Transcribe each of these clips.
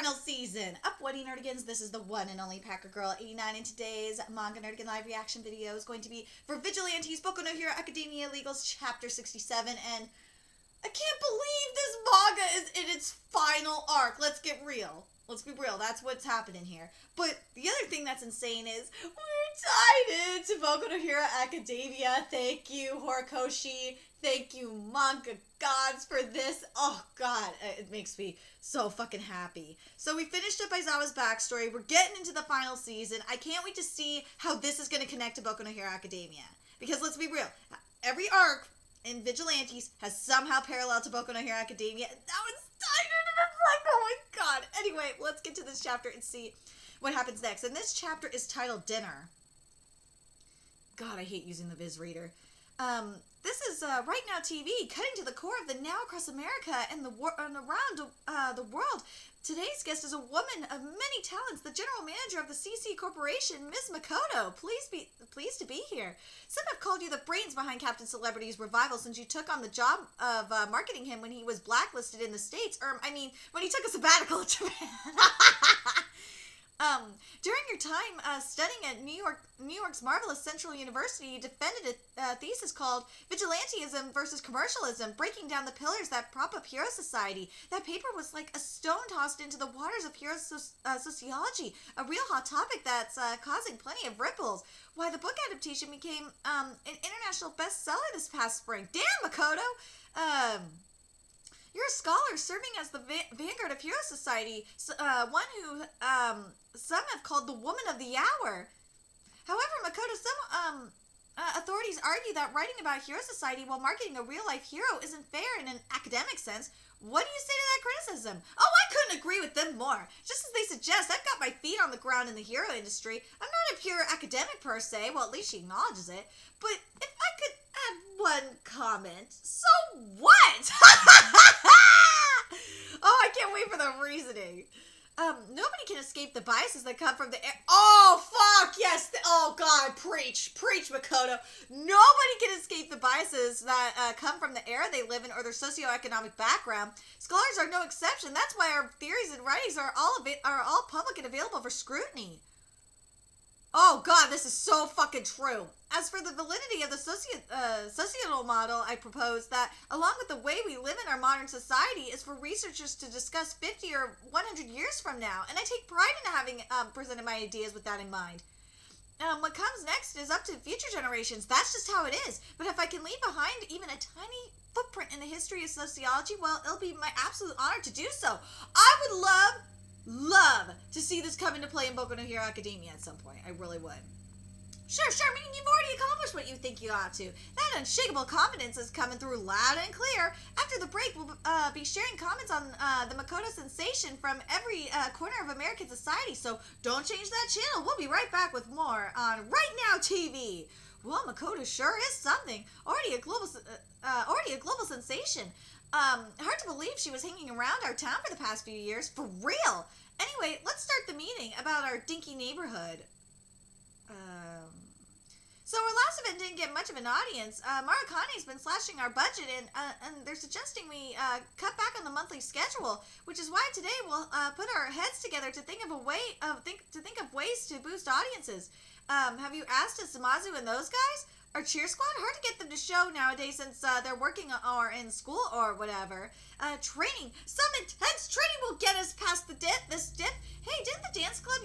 final season of Wedding Nerdigans. This is the one and only Packer Girl 89, and today's Manga Nerdigan live reaction video is going to be for Vigilante's Boku no Hero Academia Legals Chapter 67, and I can't believe this manga is in its final arc. Let's get real. Let's be real, that's what's happening here. But the other thing that's insane is we're tied into Boku no Hero Academia. Thank you, Horikoshi. Thank you, manga gods, for this. Oh, God, it makes me so fucking happy. So we finished up Aizawa's backstory. We're getting into the final season. I can't wait to see how this is going to connect to Boku no Hero Academia. Because let's be real, every arc in Vigilantes has somehow parallel to Boku no Hero Academia. And that was tired, and it's like, oh my God. Anyway, let's get to this chapter and see what happens next. And this chapter is titled Dinner. God, I hate using the Viz reader. This is Right Now TV, cutting to the core of the now across America and around the world. Today's guest is a woman of many talents, the general manager of the CC Corporation, Miss Makoto. Pleased to be here. Some have called you the brains behind Captain Celebrity's revival since you took on the job of marketing him when he was blacklisted in the States. When he took a sabbatical in Japan. During your time studying at New York's marvelous Central University, you defended a thesis called Vigilantism versus Commercialism, breaking down the pillars that prop up Hero Society. That paper was like a stone tossed into the waters of Hero sociology, a real hot topic that's causing plenty of ripples. Why, the book adaptation became an international bestseller this past spring. Damn, Makoto! You're a scholar serving as the vanguard of Hero Society, one who some have called the woman of the hour. However, Makoto, some authorities argue that writing about Hero Society while marketing a real-life hero isn't fair in an academic sense. What do you say to that criticism? Oh, I couldn't agree with them more. Just as they suggest, I've got my feet on the ground in the hero industry. I'm not a pure academic per se, well, at least she acknowledges it. But if I could add one comment, so what? Oh, I can't wait for the reasoning. Nobody can escape the biases that come from the air. Oh, fuck, yes. Oh, God, preach, Makoto. Nobody can escape the biases that come from the era they live in or their socioeconomic background. Scholars are no exception. That's why our theories and writings are all public and available for scrutiny. Oh, God, this is so fucking true. As for the validity of the societal model, I propose that, along with the way we live in our modern society, is for researchers to discuss 50 or 100 years from now, and I take pride in having presented my ideas with that in mind. What comes next is up to future generations. That's just how it is. But if I can leave behind even a tiny footprint in the history of sociology, well, it'll be my absolute honor to do so. I would love to see this come into play in Boku no Hero Academia at some point. I really would. Sure, meaning you've already accomplished what you think you ought to. That unshakable confidence is coming through loud and clear. After the break, we'll be sharing comments on the Makoto sensation from every corner of American society, so don't change that channel. We'll be right back with more on Right Now TV. Well, Makoto sure is something. Already a global sensation. Hard to believe she was hanging around our town for the past few years. For real. Anyway, let's start the meeting about our dinky neighborhood. So our last event didn't get much of an audience. Marakane's been slashing our budget, and they're suggesting we cut back on the monthly schedule, which is why today we'll put our heads together to think of ways to boost audiences. Have you asked Samazu and those guys? Our cheer squad? Hard to get them to show nowadays since they're working or in school or whatever. Training. Some intense training will get us past this dip. Hey, didn't the dance club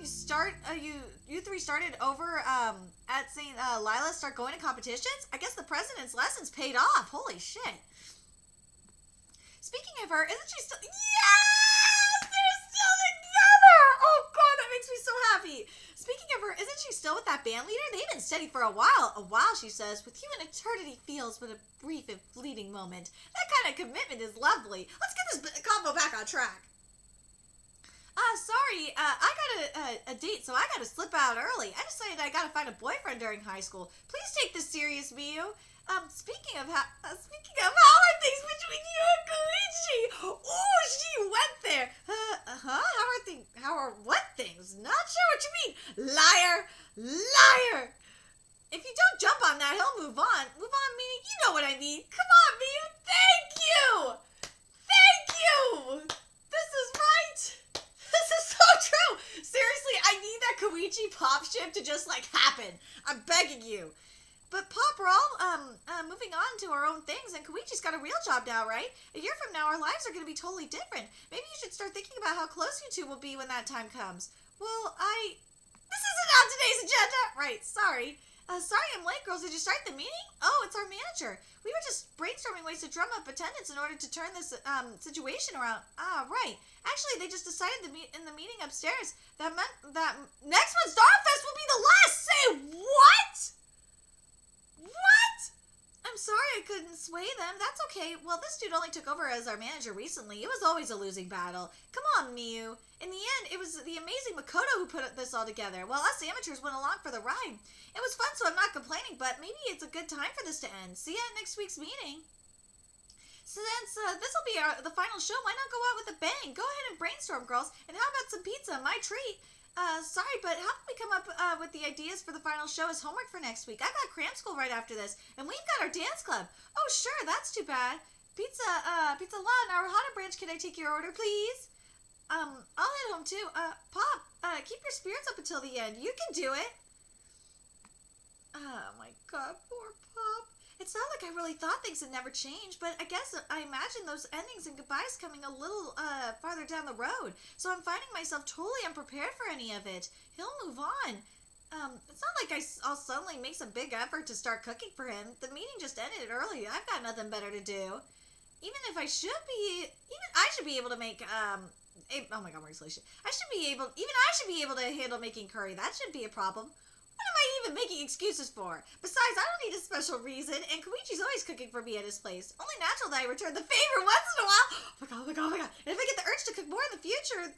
you three started over at St. Lila start going to competitions? I guess the president's lessons paid off. Holy shit. Speaking of her, isn't she still... Yes! They're still together! Oh, God, that makes me so happy. Speaking of her, isn't she still with that band leader? They've been steady for a while. A while, she says. With you, an eternity feels but a brief and fleeting moment. That kind of commitment is lovely. Let's get this combo back on track. Sorry, I got a date, so I gotta slip out early. I decided I gotta find a boyfriend during high school. Please take this serious, Miyu. Speaking of how are things between you and Koichi? Ooh, she went there. How are what things? Not sure what you mean. Liar. If you don't jump on that, he'll move on. Move on meaning, you know what I mean. Come on, Miyu. Thank you. This is right. This Koichi Pop ship to just, like, happen. I'm begging you. But Pop, we're all moving on to our own things, and Koichi's got a real job now, right? A year from now, our lives are going to be totally different. Maybe you should start thinking about how close you two will be when that time comes. Well, This isn't on today's agenda! Right, sorry. Sorry I'm late, girls. Did you start the meeting? Oh, it's our manager. We were just brainstorming ways to drum up attendance in order to turn this situation around. Ah, right. Actually, they just decided in the meeting upstairs that meant that next month's Starfest will be the last. Say what? What? I'm sorry I couldn't sway them. That's okay. Well, this dude only took over as our manager recently. It was always a losing battle. Come on, Miyu. In the end, it was the amazing Makoto who put this all together, while us amateurs went along for the ride. It was fun, so I'm not complaining, but maybe it's a good time for this to end. See you at next week's meeting. Since this will be the final show, why not go out with a bang? Go ahead and brainstorm, girls. And how about some pizza? My treat. Sorry, but how can we come up with the ideas for the final show as homework for next week? I got cram school right after this, and we've got our dance club. Oh, sure, that's too bad. Pizza Law, our Hana branch, can I take your order, please? I'll head home too. Pop, keep your spirits up until the end. You can do it. Oh my god, poor Pop. It's not like I really thought things had never changed, but I imagine those endings and goodbyes coming a little farther down the road. So I'm finding myself totally unprepared for any of it. He'll move on. It's not like I'll suddenly make some big effort to start cooking for him. The meeting just ended early. I've got nothing better to do. Even I should be able to make oh my god, more isolation. I should be able to handle making curry. That shouldn't be a problem. What am I even making excuses for? Besides, I don't need a special reason, and Koichi's always cooking for me at his place. Only natural that I return the favor once in a while. Oh my god, oh my god, oh my god. And if I get the urge to cook more in the future,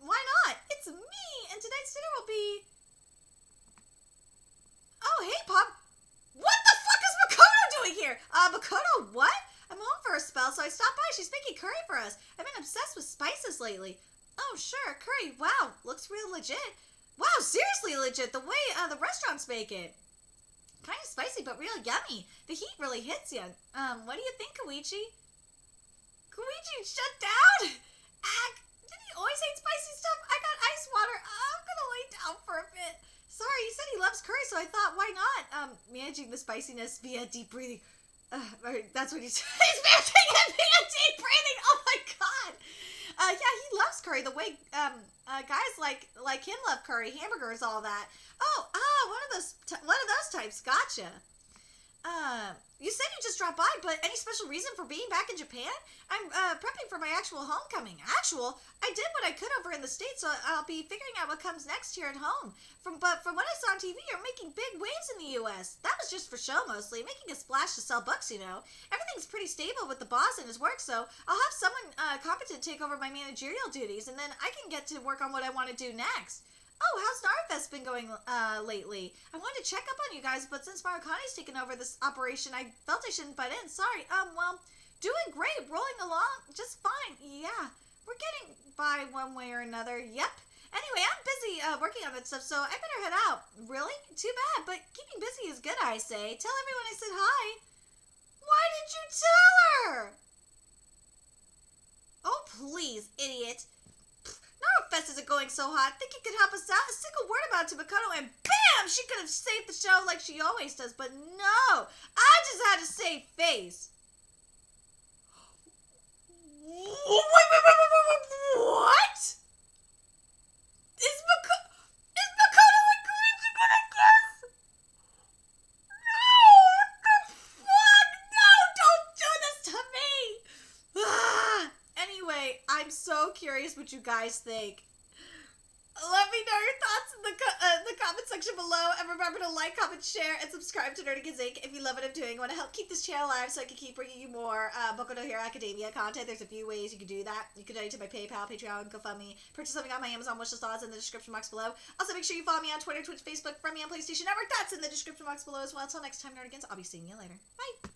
why not? It's me, and tonight's dinner will be... Oh, hey, Pop. What the fuck is Makoto doing here? Makoto, what? I'm home for a spell, so I stopped by. She's making curry for us. I've been obsessed with spices lately. Oh, sure, curry. Wow, looks real legit. Wow, seriously legit, the way the restaurants make it. Kind of spicy, but real yummy. The heat really hits you. What do you think, Koichi? Koichi, shut down! Did he always hate spicy stuff? I got ice water. I'm gonna lay down for a bit. Sorry, he said he loves curry, so I thought, why not? Managing the spiciness via deep breathing. That's what he's managing it via deep breathing. Oh my god. Yeah, he loves curry the way guys like him love curry, hamburgers, all that. Oh, one of those types. Gotcha. You said you just dropped by, but any special reason for being back in Japan? I'm prepping for my actual homecoming. I did what I could over in the States, so I'll be figuring out what comes next here at home. But from what I saw on TV, you're making big waves in the U.S. That was just for show mostly, making a splash to sell books, you know. Everything's pretty stable with the boss and his work, so I'll have someone competent take over my managerial duties, and then I can get to work on what I want to do next. Oh, how's Starfest been going lately? I wanted to check up on you guys, but since Marukani's taken over this operation, I felt I shouldn't butt in. Sorry. Well, doing great. Rolling along just fine. Yeah, we're getting by one way or another. Yep. Anyway, I'm busy working on that stuff, so I better head out. Really? Too bad, but keeping busy is good, I say. Tell everyone I said hi. Why did you tell her? Oh, please, idiot. Narofest isn't going so hot. Think you could help us out? A single word about it to Makoto and BAM! She could have saved the show like she always does, but no! I just had to save face. Wait, what? Is Makoto and Koichi gonna kiss? No! What the fuck? No! Don't do this to me! Anyway, I'm so curious what you guys think. Let me know your thoughts in the comment section below, and remember to like, comment, share, and subscribe to Nerdigans Inc. if you love what I'm doing. I want to help keep this channel alive so I can keep bringing you more Boku no Hero Academia content. There's a few ways you can do that. You can donate to my PayPal, Patreon, GoFundMe, purchase something on my Amazon wishlist, all is in the description box below. Also, make sure you follow me on Twitter, Twitch, Facebook, friend me on PlayStation Network. That's in the description box below as well. Until next time, Nerdigans, I'll be seeing you later. Bye!